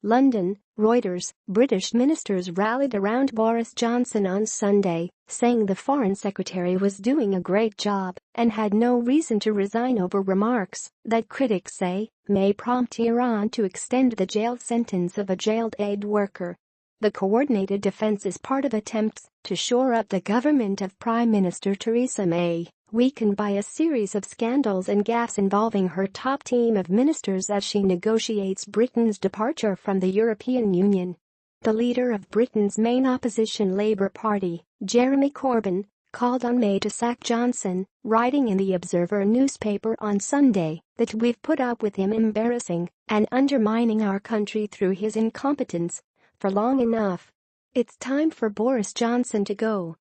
London, Reuters. British ministers rallied around Boris Johnson on Sunday, saying the Foreign Secretary was doing a great job and had no reason to resign over remarks that critics say may prompt Iran to extend the jail sentence of a jailed aid worker. The coordinated defense is part of attempts to shore up the government of Prime Minister Theresa May, weakened by a series of scandals and gaffes involving her top team of ministers as she negotiates Britain's departure from the European Union. The leader of Britain's main opposition Labour Party, Jeremy Corbyn, called on May to sack Johnson, writing in the Observer newspaper on Sunday that "We've put up with him embarrassing and undermining our country through his incompetence for long enough. It's time for Boris Johnson to go."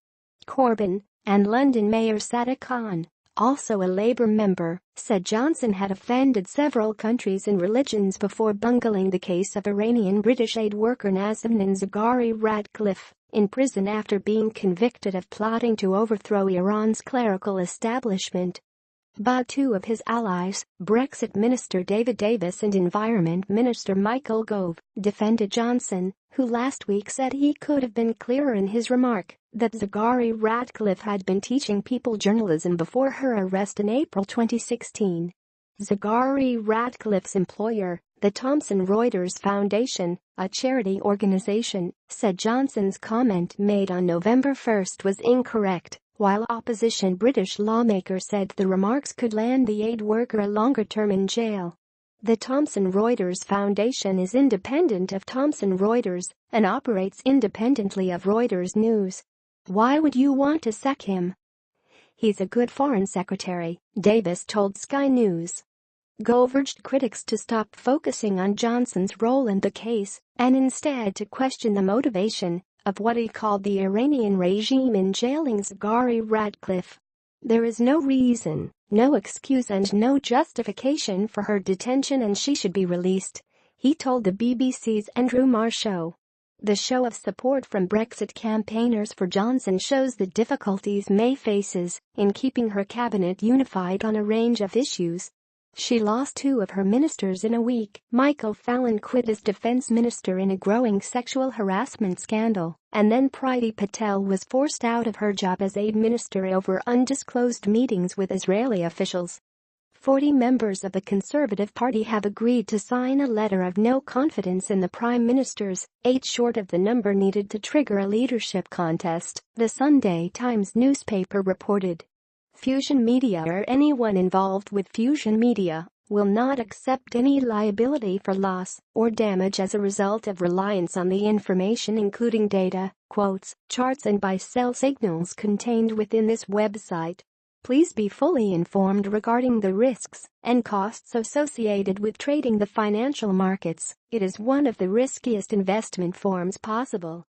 Corbyn and London Mayor Sadiq Khan, also a Labour member, said Johnson had offended several countries and religions before bungling the case of Iranian-British aid worker Nazanin Zaghari-Ratcliffe in prison after being convicted of plotting to overthrow Iran's clerical establishment. But two of his allies, Brexit Minister David Davis and Environment Minister Michael Gove, defended Johnson, who last week said he could have been clearer in his remark that Zaghari-Ratcliffe had been teaching people journalism before her arrest in April 2016. Zaghari-Ratcliffe's employer, the Thomson Reuters Foundation, a charity organization, said Johnson's comment made on November 1 was incorrect, while opposition British lawmakers said the remarks could land the aid worker a longer term in jail. The Thomson Reuters Foundation is independent of Thomson Reuters and operates independently of Reuters News. "Why would you want to sack him? He's a good foreign secretary," Davis told Sky News. Gove urged critics to stop focusing on Johnson's role in the case and instead to question the motivation of what he called the Iranian regime in jailing Zaghari-Ratcliffe. "There is no reason, no excuse and no justification for her detention and she should be released," he told the BBC's Andrew Marr show. The show of support from Brexit campaigners for Johnson shows the difficulties May faces in keeping her cabinet unified on a range of issues. She lost two of her ministers in a week. Michael Fallon quit as defense minister in a growing sexual harassment scandal, and then Priti Patel was forced out of her job as aid minister over undisclosed meetings with Israeli officials. 40 members of the Conservative Party have agreed to sign a letter of no confidence in the Prime Ministers, 8 short of the number needed to trigger a leadership contest, the Sunday Times newspaper reported. Fusion Media or anyone involved with Fusion Media will not accept any liability for loss or damage as a result of reliance on the information including data, quotes, charts and buy-sell signals contained within this website. Please be fully informed regarding the risks and costs associated with trading the financial markets. It is one of the riskiest investment forms possible.